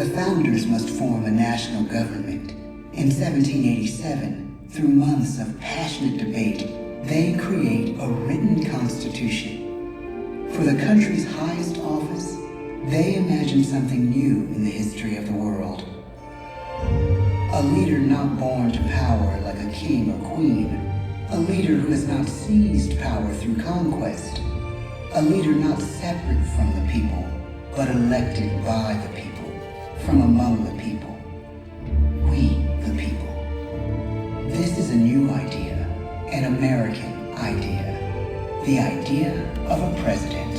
The founders must form a national government. In 1787, through months of passionate debate, they create a written constitution. For the country's highest office, they imagine something new in the history of the world. A leader not born to power like a king or queen. A leader who has not seized power through conquest. A leader not separate from the people, but elected by the people, from among the people. We, the people. This is a new idea, an American idea. The idea of a president.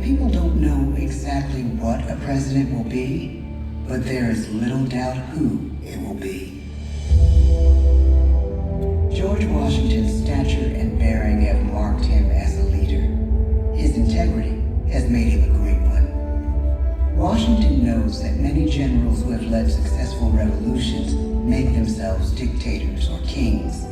People don't know exactly what a president will be, but there is little doubt who it will be. George Washington's stature and bearing have marked him as a leader. His integrity has made him a great one. Washington knows that many generals who have led successful revolutions make themselves dictators or kings.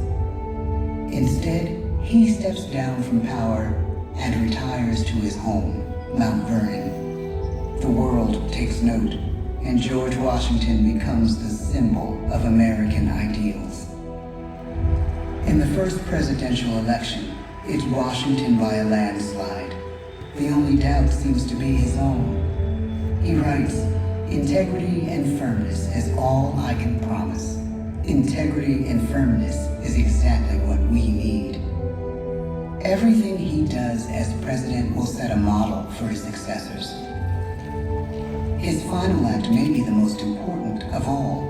Instead, he steps down from power and retires to his home, Mount Vernon. The world takes note, and George Washington becomes the symbol of American ideals. In the first presidential election, it's Washington by a landslide. The only doubt seems to be his own. He writes, "Integrity and firmness is all I can promise. Integrity and firmness is exactly what we need." Everything he does as president will set a model for his successors. His final act may be the most important of all.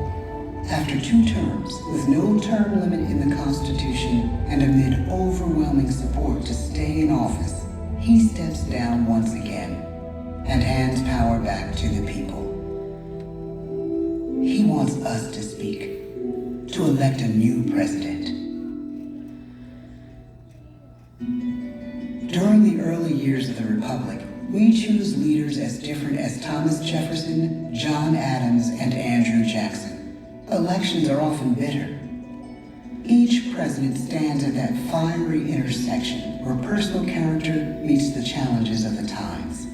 After 2 terms, with no term limit in the Constitution and amid overwhelming support to stay in office, he steps down once again and hands power back to the people. He wants us to speak, to elect a new president. During the early years of the Republic, we choose leaders as different as Thomas Jefferson, John Adams, and Andrew Jackson. Elections are often bitter. Each president stands at that fiery intersection where personal character meets the challenges of the times.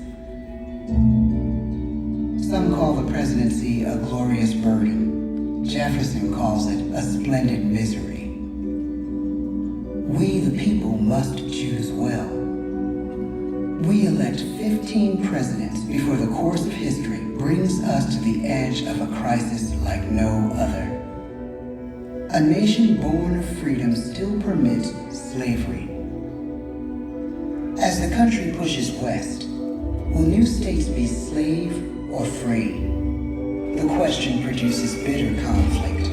Some call the presidency a glorious burden. Jefferson calls it a splendid misery. We, the people, must choose well. We elect 15 presidents before the course of history brings us to the edge of a crisis like no other. A nation born of freedom still permits slavery. As the country pushes west, will new states be slave or free? The question produces bitter conflict.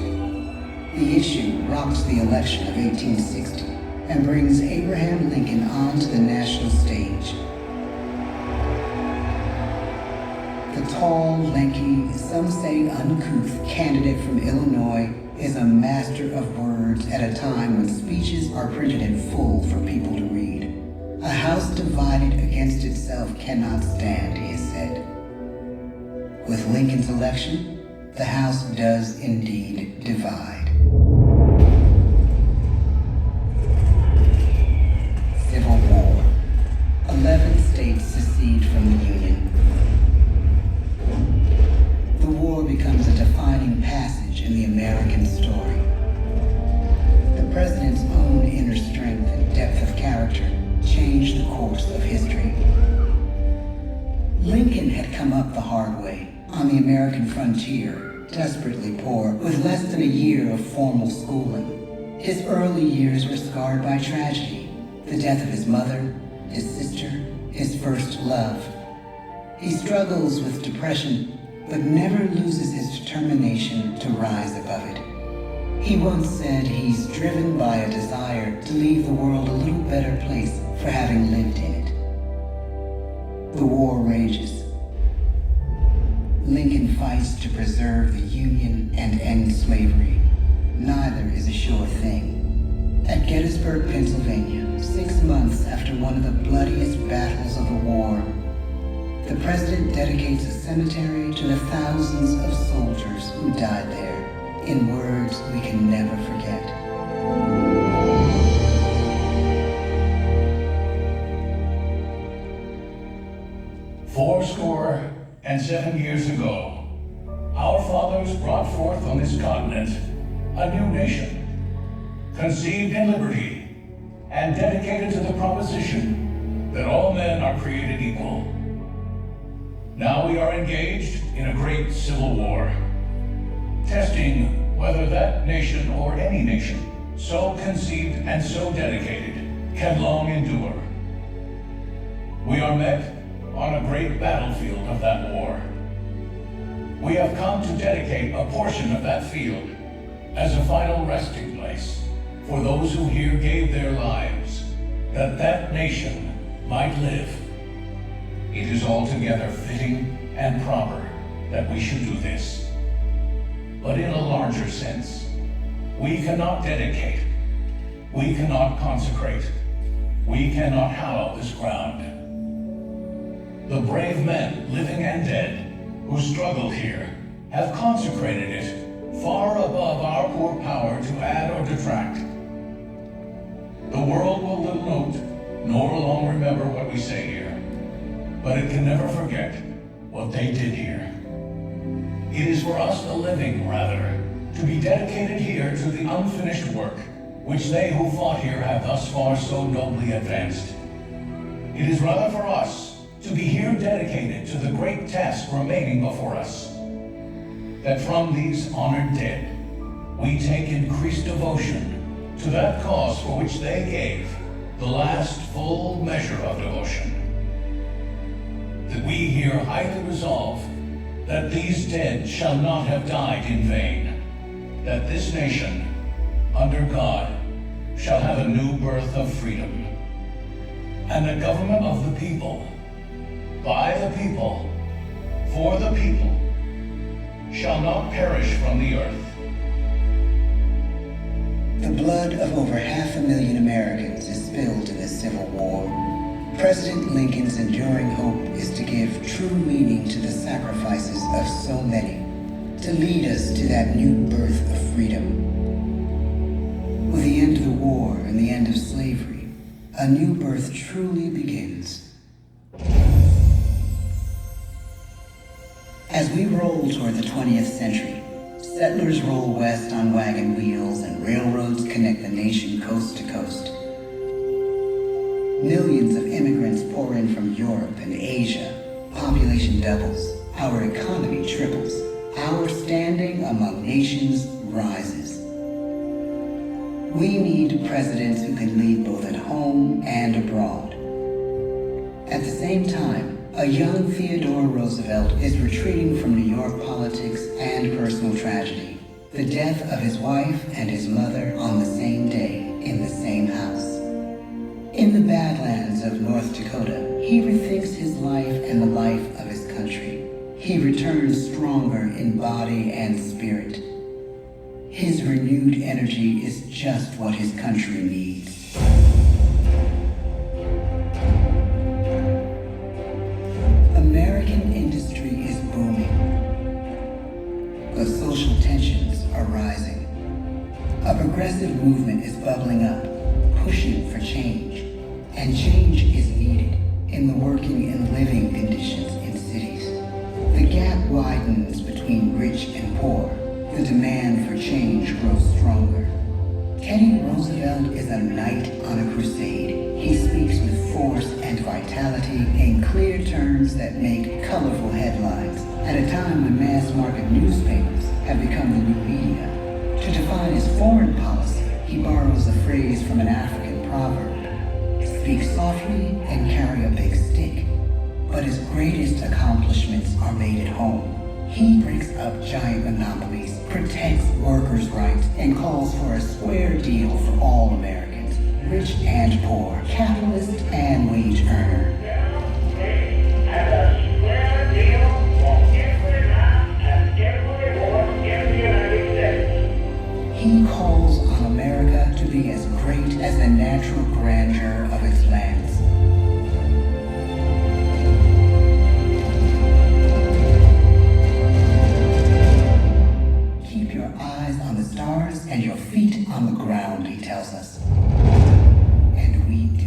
The issue rocks the election of 1860 and brings Abraham Lincoln onto the national stage. The tall, lanky, some say uncouth candidate from Illinois is a master of words at a time when speeches are printed in full for people to read. A house divided against itself cannot stand, he has said. With Lincoln's election, the House does indeed divide. Civil War. 11 states secede from the Union. The war becomes a defining passage in the American story. The president's own inner strength and depth of character changed the course of history. Lincoln had come up the hard way, on the American frontier, desperately poor, with less than a year of formal schooling. His early years were scarred by tragedy, the death of his mother, his sister, his first love. He struggles with depression, but never loses his determination to rise above it. He once said he's driven by a desire to leave the world a little better place for having lived in it. The war rages. Lincoln fights to preserve the Union and end slavery. Neither is a sure thing. At Gettysburg, Pennsylvania, 6 months after one of the bloodiest battles of the war, the president dedicates a cemetery to the thousands of soldiers who died there in words we can never forget. Fourscore and 7 years ago, our fathers brought forth on this continent a new nation, conceived in liberty and dedicated to the proposition that all men are created equal. Now we are engaged in a great civil war, testing whether that nation or any nation so conceived and so dedicated can long endure. We are met on a great battlefield of that war. We have come to dedicate a portion of that field as a final resting place for those who here gave their lives, that that nation might live. It is altogether fitting and proper that we should do this. But in a larger sense, we cannot dedicate, we cannot consecrate, we cannot hallow this ground. The brave men, living and dead, who struggled here, have consecrated it far above our poor power to add or detract. The world will little note, nor long remember what we say here, but it can never forget what they did here. It is for us, the living, rather, to be dedicated here to the unfinished work which they who fought here have thus far so nobly advanced. It is rather for us to be here dedicated to the great task remaining before us, that from these honored dead we take increased devotion to that cause for which they gave the last full measure of devotion. That we here highly resolve that these dead shall not have died in vain, that this nation, under God, shall have a new birth of freedom, and the government of the people, by the people, for the people, shall not perish from the earth. The blood of over 500,000 Americans is spilled in this Civil War. President Lincoln's enduring hope is to give true meaning to the sacrifices of so many, to lead us to that new birth of freedom. With the end of the war and the end of slavery, a new birth truly begins. As we roll toward the 20th century, settlers roll west on wagon wheels and railroads connect the nation coast to coast. Millions of immigrants pour in from Europe and Asia. Population doubles. Our economy triples. Our standing among nations rises. We need presidents who can lead both at home and abroad. At the same time, a young Theodore Roosevelt is retreating from New York politics and personal tragedy. The death of his wife and his mother on the same day in the same house. In the Badlands of North Dakota, he rethinks his life and the life of his country. He returns stronger in body and spirit. His renewed energy is just what his country needs. American industry is booming, but social tensions are rising. A progressive movement is bubbling up, pushing for change, and change is needed in the working and living conditions in cities. The gap widens between rich and poor. The demand for change grows stronger. Teddy Roosevelt is a knight on a crusade. He speaks with force and vitality in clear terms that make colorful headlines at a time when mass market newspapers have become the new media. To define his foreign policy, he borrows a phrase from an African proverb: speak softly and carry a big stick. But his greatest accomplishments are made at home. He breaks up giant monopolies, protects workers' rights, and calls for a square deal for all Americans, rich and poor, capitalist and wage earner. He calls on America to be as great as the natural grandeur of its lands. Keep your eyes the stars and your feet on the ground, he tells us. And we do.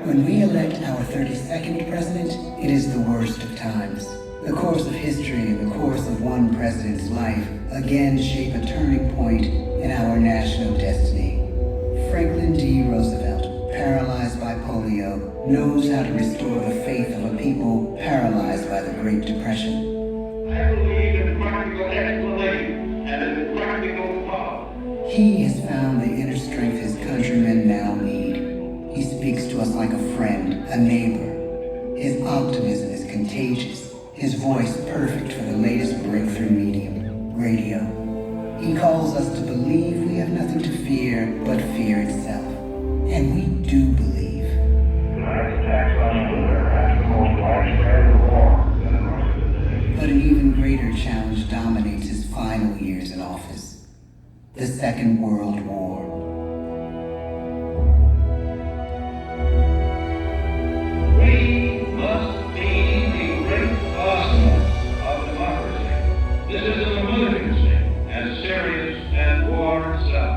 When we elect our 32nd president, it is the worst of times. The course of history and the course of one president's life again shape a turning point in our national destiny. Franklin D. Roosevelt, paralyzed by polio, knows how to restore the faith of a people paralyzed by the Great Depression. I believe in practical explanation and in practical power. He has found the inner strength his countrymen now need. He speaks to us like a friend, a neighbor. His optimism is contagious, his voice perfect for the latest breakthrough medium, radio. He calls us to believe we have nothing to fear but fear itself. And we do believe. Tonight's tax legislature has the most widespread reform in the rest of the day. But an even greater challenge dominates his final years in office. The Second World War. We must be the great arsenal of democracy. This is an emergency as serious as war itself.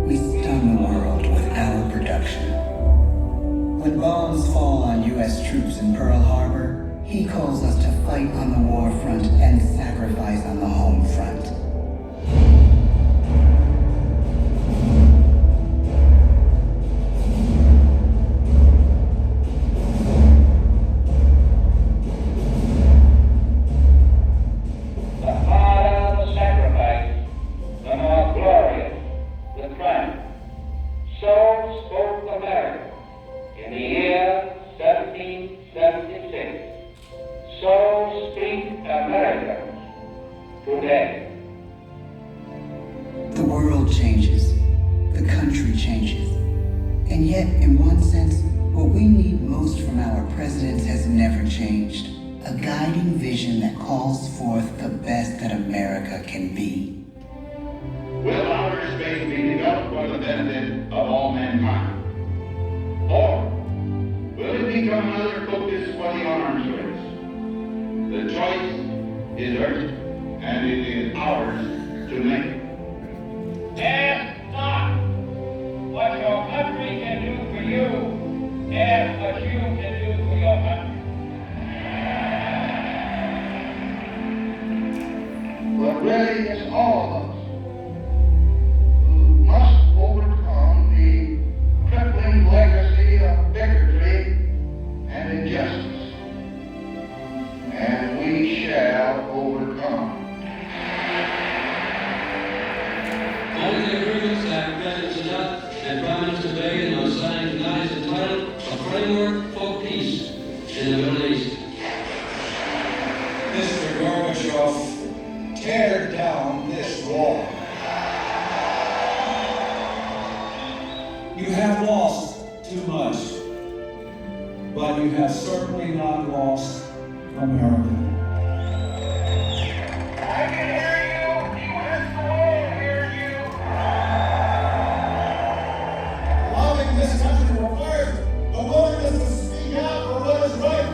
We stun the world with our production. When bombs fall on U.S. troops in Pearl Harbor, he calls us to fight on the war front and sacrifice on the home front. The world changes, the country changes, and yet, in one sense, what we need most from our presidents has never changed. A guiding vision that calls forth the best that America can be. Will outer space be developed for the benefit of all mankind? Or will it become another focus for the arms race? The choice is urgent, and it is ours to make. Ask not what your country can do for you, ask what you can do for your country. But really, it's all of us who must overcome the crippling legacy of bigotry and injustice. And we shall overcome. Only the agreements that President Sadat and Prime Minister Begin are signing tonight is entitled A Framework for Peace in the Middle East. Mr. Gorbachev, tear down this wall. You have lost too much, but you have certainly not lost America. I can hear you, even the world hear you. Loving this country requires the willingness to speak out for what is right,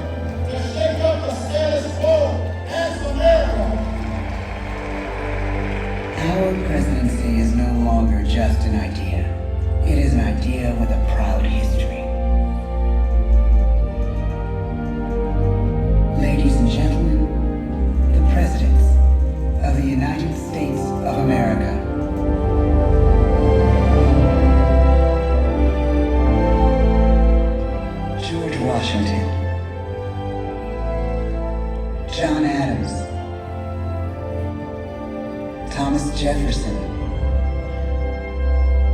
to shake up the status quo as America. Our presidency is no longer just an idea. It is an idea with a proud history. Ladies and gentlemen, the presidents of the United States of America. George Washington, John Adams, Thomas Jefferson,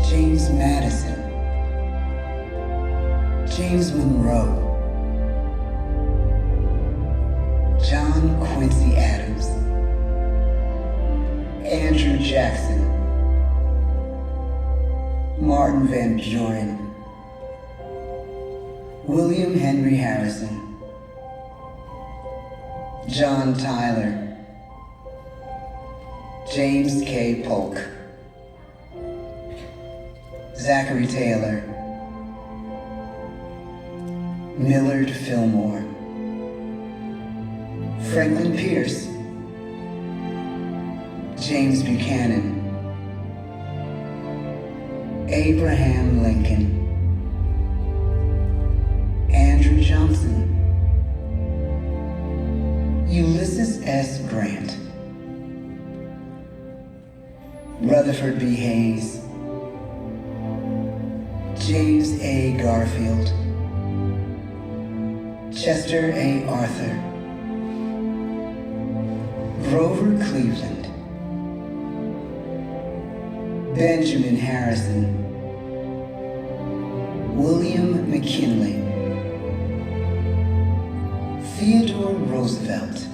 James Madison, James Monroe, John Quincy Adams, Andrew Jackson, Martin Van Buren, William Henry Harrison, John Tyler, James K. Polk, Zachary Taylor, Millard Fillmore, Franklin Pierce, James Buchanan, Abraham Lincoln, Andrew Johnson, Ulysses S. Grant, Rutherford B. Hayes, James A. Garfield, Chester A. Arthur, Grover Cleveland, Benjamin Harrison, William McKinley, Theodore Roosevelt,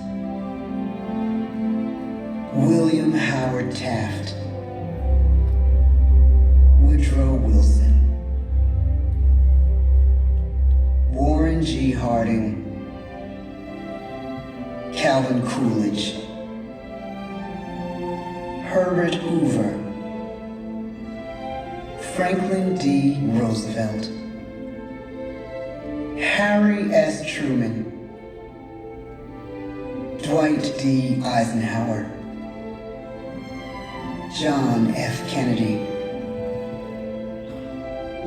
William Howard Taft, Woodrow Wilson, Warren G. Harding, Calvin Coolidge, Herbert Hoover, Franklin D. Roosevelt, Harry S. Truman, Dwight D. Eisenhower, John F. Kennedy,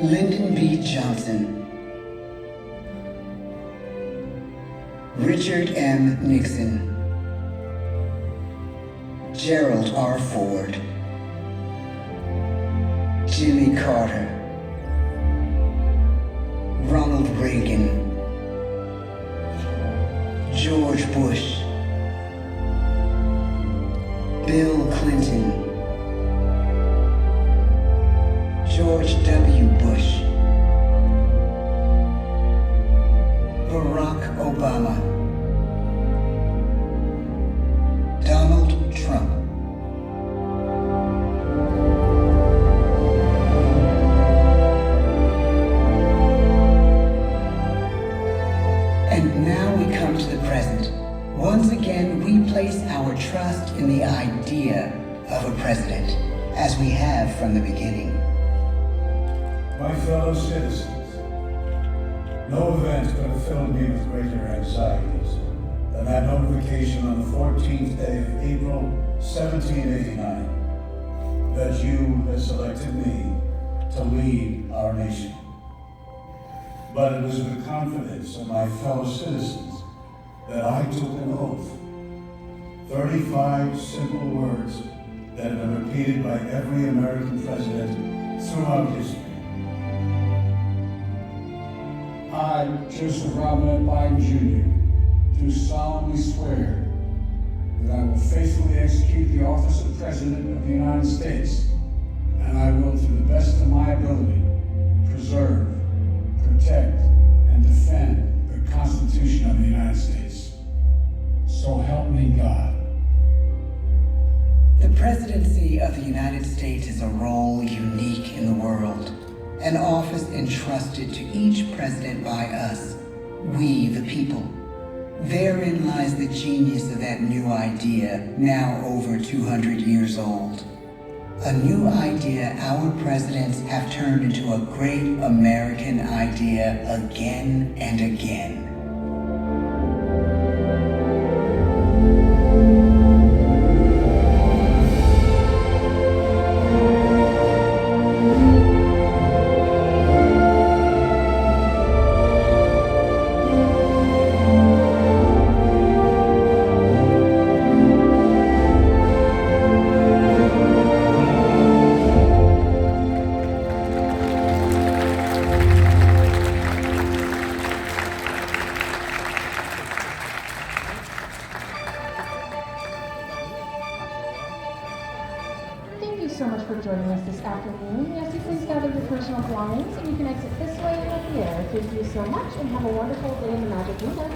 Lyndon B. Johnson, Richard M. Nixon, Gerald R. Ford, Jimmy Carter, Ronald Reagan, George Bush, Bill Clinton, George W. Bush, Barack Obama, Donald Trump, and now we come to the present. Once again, we place our trust in the idea of a president, as we have from the beginning. My fellow citizens, no event could have filled me with greater anxieties than that notification on the 14th day of April, 1789, that you had selected me to lead our nation. But it was with confidence in my fellow citizens that I took an oath. 35 simple words that have been repeated by every American president throughout history. I, Joseph Robinette Biden Jr., do solemnly swear that I will faithfully execute the office of President of the United States, and I will, to the best of my ability, preserve, protect, and defend the Constitution of the United States. So help me God. The presidency of the United States is a role unique in the world, an office entrusted to each president by us, we the people. Therein lies the genius of that new idea, now over 200 years old. A new idea our presidents have turned into a great American idea again and again. So much for joining us this afternoon. Yes, you please gather your personal belongings and you can exit this way and up here. Thank you so much and have a wonderful day in the Magic Kingdom.